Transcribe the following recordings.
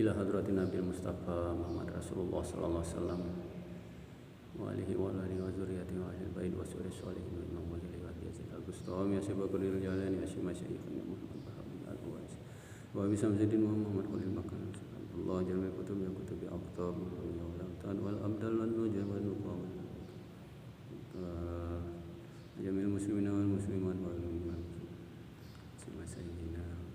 ila hadratin Nabil Mustafa Muhammad Rasulullah sallallahu alaihi wasallam wa alihi wa alihi wa zurriyyatihi wa ahli bait wa salihin wa innahu wa yazid al-bustami ya sabaqul jalani ya syamasyaikhna Muhammad Bahabil al-Wais wa bi samzidin Muhammad Khalil Makan Allah jalla kutub ya kutubi aqtab ya ulatan wal abdal wan nujum wa nuqam jamil muslimin wal muslimat wal mu'minat syamasyaikhna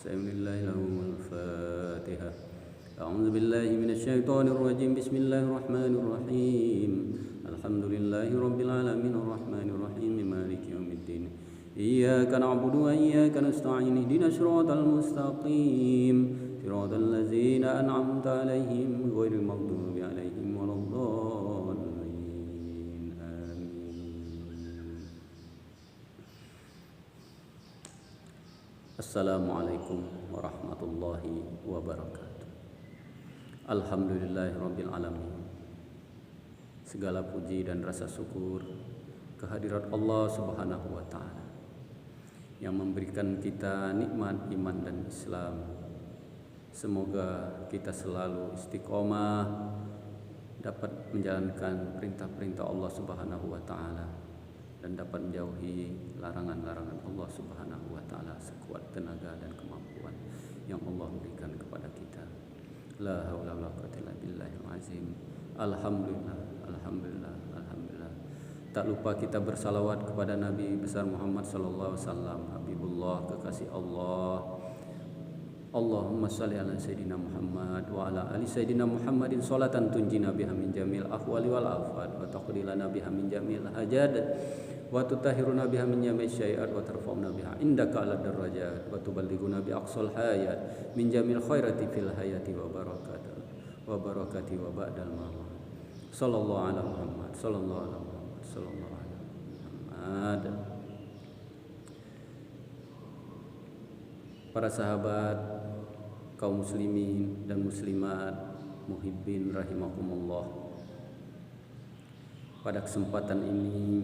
Bismillahirrahmanirrahim. A'udzu billahi minasyaitonir rajim. Bismillahirrahmanirrahim. Alhamdulillahirabbil alamin arrahmanir rahim maliki yaumiddin. Iyyaka na'budu wa iyyaka nasta'in. Ihdinas siratal mustaqim. Siratal ladzina an'amta 'alaihim ghairil maghdubi 'alaihim waladdallin. Assalamualaikum warahmatullahi wabarakatuh. Alhamdulillahirabbil alamin. Segala puji dan rasa syukur kehadirat Allah Subhanahu wa taala yang memberikan kita nikmat iman dan Islam. Semoga kita selalu istiqomah dapat menjalankan perintah-perintah Allah Subhanahu wa taala dan dapat menjauhi larangan-larangan Allah Subhanahu wa taala sekuat tenaga dan kemampuan yang Allah berikan kepada kita. La haula wala quwwata illa billahil azim. Alhamdulillah, alhamdulillah, alhamdulillah. Tak lupa kita bersalawat kepada Nabi besar Muhammad sallallahu alaihi wasallam, Habibullah, kekasih Allah. Allahumma shalli ala sayyidina Muhammad wa ala ali sayyidina Muhammadin sholatan tunjina biha min jamil ahwali wal afat wa taqdilana biha min jamil hajat wa tutahhiruna biha min jamil syai'at wa tarfa'una biha indaka ala darajat wa tuballighuna bi aqsal hayat min jamil khairati fil hayati wa barakati wa ba'dal mamat. Sallallahu ala Muhammad sallallahu ala Muhammad sallallahu ala Muhammad. Para sahabat, kaum muslimin dan muslimat, muhibbin rahimakumullah. Pada kesempatan ini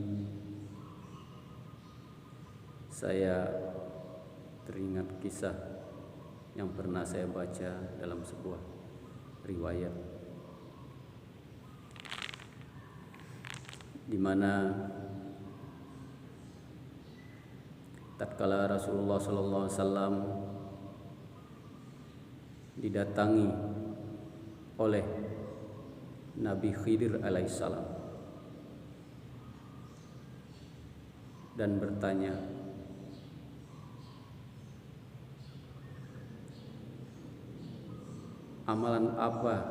saya teringat kisah yang pernah saya baca dalam sebuah riwayat, di mana tatkala Rasulullah sallallahu alaihi wasallam didatangi oleh Nabi Khidir alaihissalam dan bertanya, amalan apa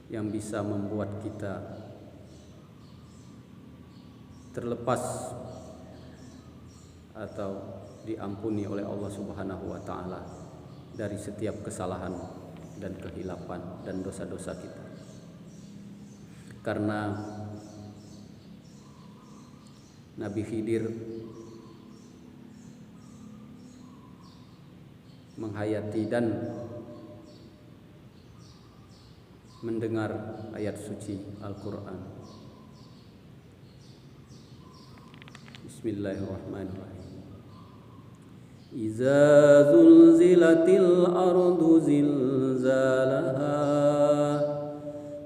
yang bisa membuat kita terlepas atau diampuni oleh Allah Subhanahu wa taala dari setiap kesalahan dan kehilapan dan dosa-dosa kita. Karena Nabi Khidir menghayati dan mendengar ayat suci Al-Qur'an. Bismillahirrahmanirrahim. Iza zulzilatil ardu zilzalaha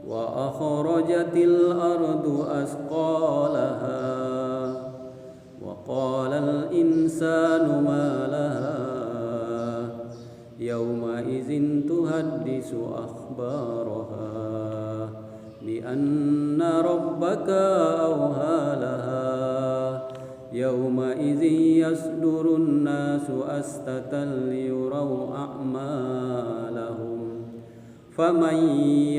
wa akhrajatil ardu asqalaha wa qalal insanu ma laha yawma idzin tuhaddisu akhbaraha bi anna rabbaka awhalaha Yawma idzi yasdurun nasu astatan liyuraw a'malahum faman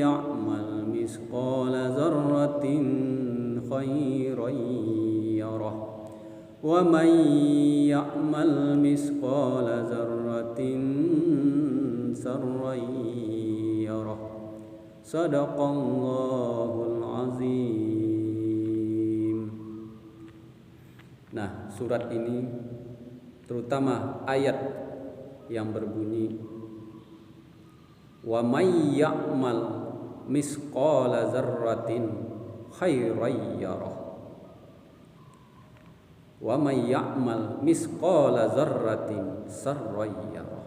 ya'mal misqala dzarratin khairan yarah wa man ya'mal misqala dzarratin sarran yarah. Sadaqallahul azim. Nah, surat ini terutama ayat yang berbunyi wa may ya'mal misqala dzarratin khairan yarah. wa may ya'mal misqala dzarratin sarran yarah.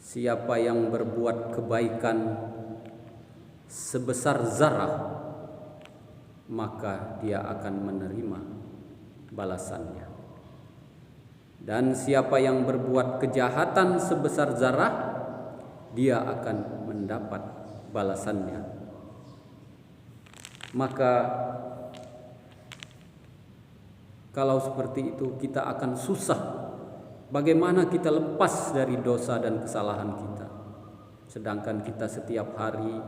Siapa yang berbuat kebaikan sebesar zarah, maka dia akan menerima balasannya. Dan siapa yang berbuat kejahatan sebesar zarah, dia akan mendapat balasannya. Maka kalau seperti itu kita akan susah. Bagaimana kita lepas dari dosa dan kesalahan kita? Sedangkan kita setiap hari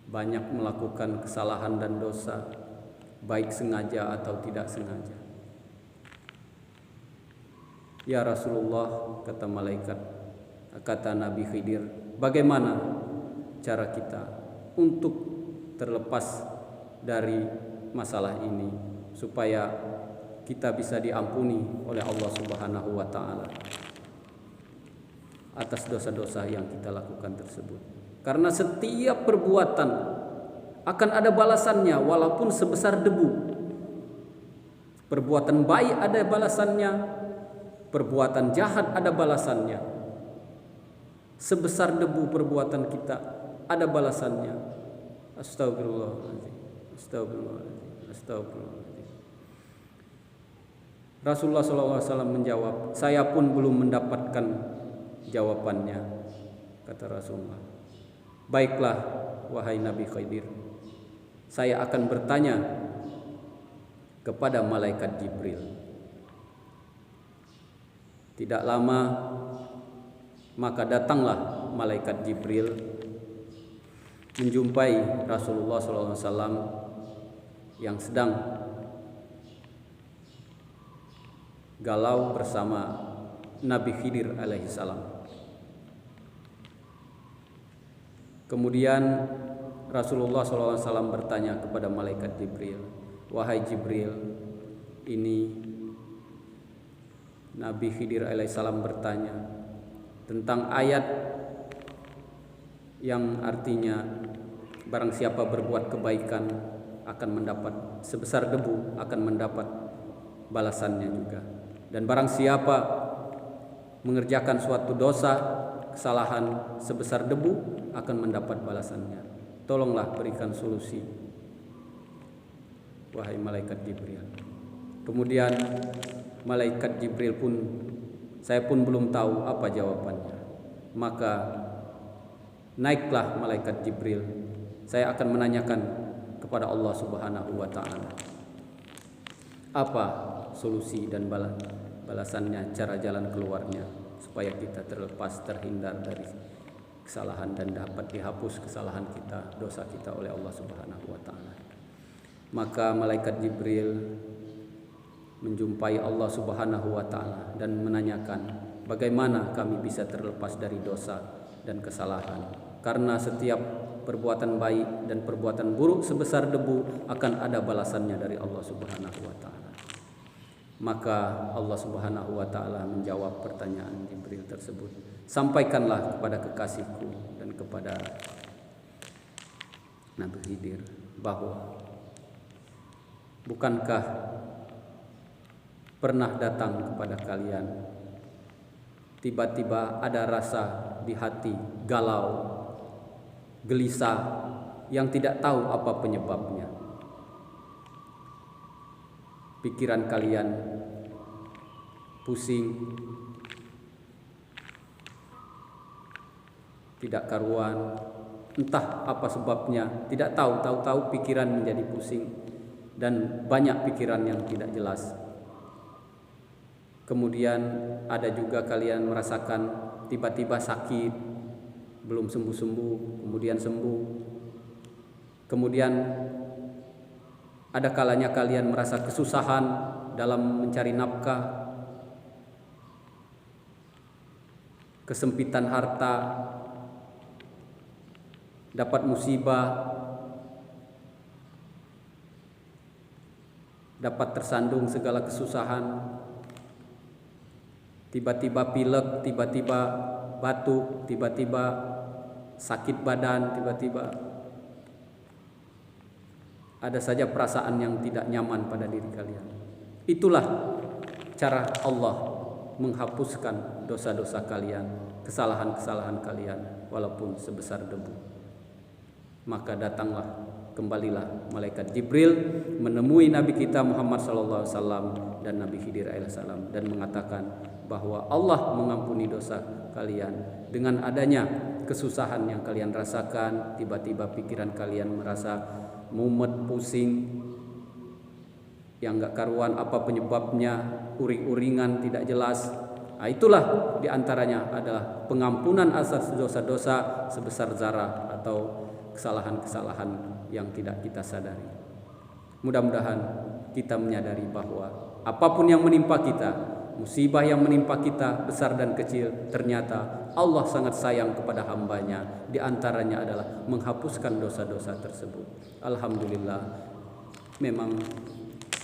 banyak melakukan kesalahan dan dosa, baik sengaja atau tidak sengaja. Ya Rasulullah, kata malaikat, kata Nabi Khidir, bagaimana cara kita untuk terlepas dari masalah ini supaya kita bisa diampuni oleh Allah Subhanahu wa taala atas dosa-dosa yang kita lakukan tersebut. Karena setiap perbuatan akan ada balasannya walaupun sebesar debu. Perbuatan baik ada balasannya, perbuatan jahat ada balasannya. Sebesar debu perbuatan kita ada balasannya. Astagfirullahaladzim, astagfirullahaladzim, astagfirullahaladzim. Rasulullah SAW menjawab, saya pun belum mendapatkan jawabannya, kata Rasulullah. Baiklah, wahai Nabi Khidir, saya akan bertanya kepada malaikat Jibril. Tidak lama, maka datanglah malaikat Jibril menjumpai Rasulullah SAW yang sedang galau bersama Nabi Khidir alaihissalam. Kemudian Rasulullah SAW bertanya kepada malaikat Jibril, wahai Jibril, ini Nabi Khidir alaihissalam bertanya tentang ayat yang artinya barang siapa berbuat kebaikan akan mendapat sebesar debu, akan mendapat balasannya juga. Dan barang siapa mengerjakan suatu dosa, kesalahan sebesar debu akan mendapat balasannya. Tolonglah berikan solusi, wahai malaikat Jibril. Kemudian malaikat Jibril pun, saya pun belum tahu apa jawabannya. Maka naiklah malaikat Jibril. Saya akan menanyakan kepada Allah Subhanahu wa taala, apa solusi dan balasannya, cara jalan keluarnya supaya kita terlepas, terhindar dari kesalahan dan dapat dihapus kesalahan kita, dosa kita oleh Allah Subhanahu wa taala. Maka malaikat Jibril menjumpai Allah Subhanahu wa taala dan menanyakan, bagaimana kami bisa terlepas dari dosa dan kesalahan? Karena setiap perbuatan baik dan perbuatan buruk sebesar debu akan ada balasannya dari Allah Subhanahu wa taala. Maka Allah Subhanahu wa taala menjawab pertanyaan Jibril tersebut. Sampaikanlah kepada kekasihku dan kepada Nabi Khidir bahwa bukankah pernah datang kepada kalian tiba-tiba ada rasa di hati galau, gelisah yang tidak tahu apa penyebabnya. Pikiran kalian pusing, tidak karuan, entah apa sebabnya, tidak tahu pikiran menjadi pusing dan banyak pikiran yang tidak jelas. Kemudian ada juga kalian merasakan tiba-tiba sakit, belum sembuh-sembuh, kemudian sembuh. Kemudian ada kalanya kalian merasa kesusahan dalam mencari nafkah, kesempitan harta, dapat musibah, dapat tersandung segala kesusahan, tiba-tiba pilek, tiba-tiba batuk, tiba-tiba sakit badan, tiba-tiba ada saja perasaan yang tidak nyaman pada diri kalian. Itulah cara Allah menghapuskan dosa-dosa kalian, kesalahan-kesalahan kalian walaupun sebesar debu. Maka datanglah, kembalilah malaikat Jibril menemui Nabi kita Muhammad SAW dan Nabi Khidir alaihissalam dan mengatakan bahwa Allah mengampuni dosa kalian dengan adanya kesusahan yang kalian rasakan. Tiba-tiba pikiran kalian merasa mumet, pusing, yang gak karuan apa penyebabnya, uring-uringan tidak jelas. Nah, itulah diantaranya adalah pengampunan asas dosa-dosa sebesar zarah atau kesalahan-kesalahan yang tidak kita sadari. Mudah-mudahan kita menyadari bahwa apapun yang menimpa kita, musibah yang menimpa kita besar dan kecil, ternyata Allah sangat sayang kepada hambanya. Di antaranya adalah menghapuskan dosa-dosa tersebut. Alhamdulillah, memang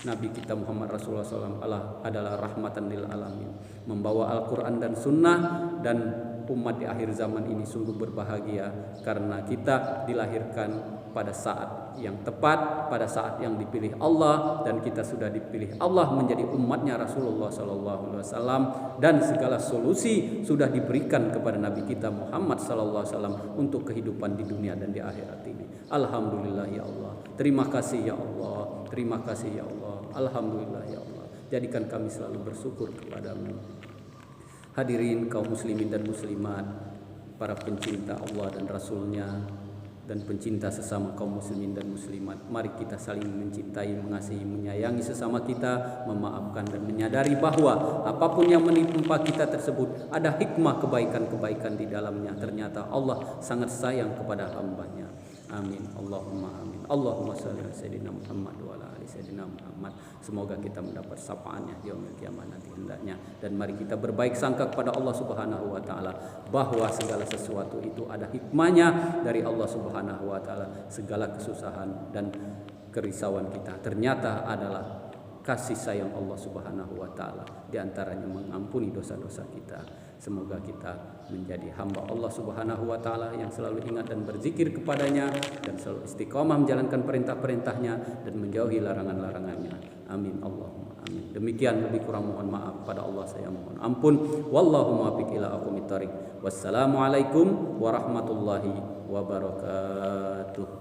Nabi kita Muhammad Rasulullah SAW adalah rahmatan lil alamin, membawa Al-Quran dan Sunnah, dan umat di akhir zaman ini sungguh berbahagia karena kita dilahirkan pada saat yang tepat, pada saat yang dipilih Allah, dan kita sudah dipilih Allah menjadi umatnya Rasulullah SAW, dan segala solusi sudah diberikan kepada Nabi kita Muhammad SAW untuk kehidupan di dunia dan di akhirat ini. Alhamdulillah ya Allah, terima kasih ya Allah, terima kasih ya Allah, alhamdulillah ya Allah. Jadikan kami selalu bersyukur kepadamu. Hadirin kaum muslimin dan muslimat, para pencinta Allah dan Rasulnya, dan pencinta sesama kaum muslimin dan muslimat, mari kita saling mencintai, mengasihi, menyayangi sesama kita, memaafkan dan menyadari bahwa apapun yang menimpa kita tersebut ada hikmah kebaikan-kebaikan di dalamnya. Ternyata Allah sangat sayang kepada hambanya. Amin, Allahumma amin. Allahumma shalli ala sayyidina Muhammad wa ala ali sayyidina Muhammad. Semoga kita mendapat syafaatnya di yaumil kiamat nanti hendaknya. Dan mari kita berbaik sangka kepada Allah Subhanahu wa taala bahwa segala sesuatu itu ada hikmahnya dari Allah Subhanahu wa taala. Segala kesusahan dan kerisauan kita ternyata adalah kasih sayang Allah Subhanahu wa taala, di antaranya mengampuni dosa-dosa kita. Semoga kita menjadi hamba Allah Subhanahu wa taala yang selalu ingat dan berzikir kepadanya, dan selalu istiqomah menjalankan perintah-perintahnya dan menjauhi larangan-larangannya. Amin Allahumma amin. Demikian, lebih kurang mohon maaf, pada Allah saya mohon ampun. Wallahu muwaffiq ila aqwamit thoriq. Wassalamualaikum warahmatullahi wabarakatuh.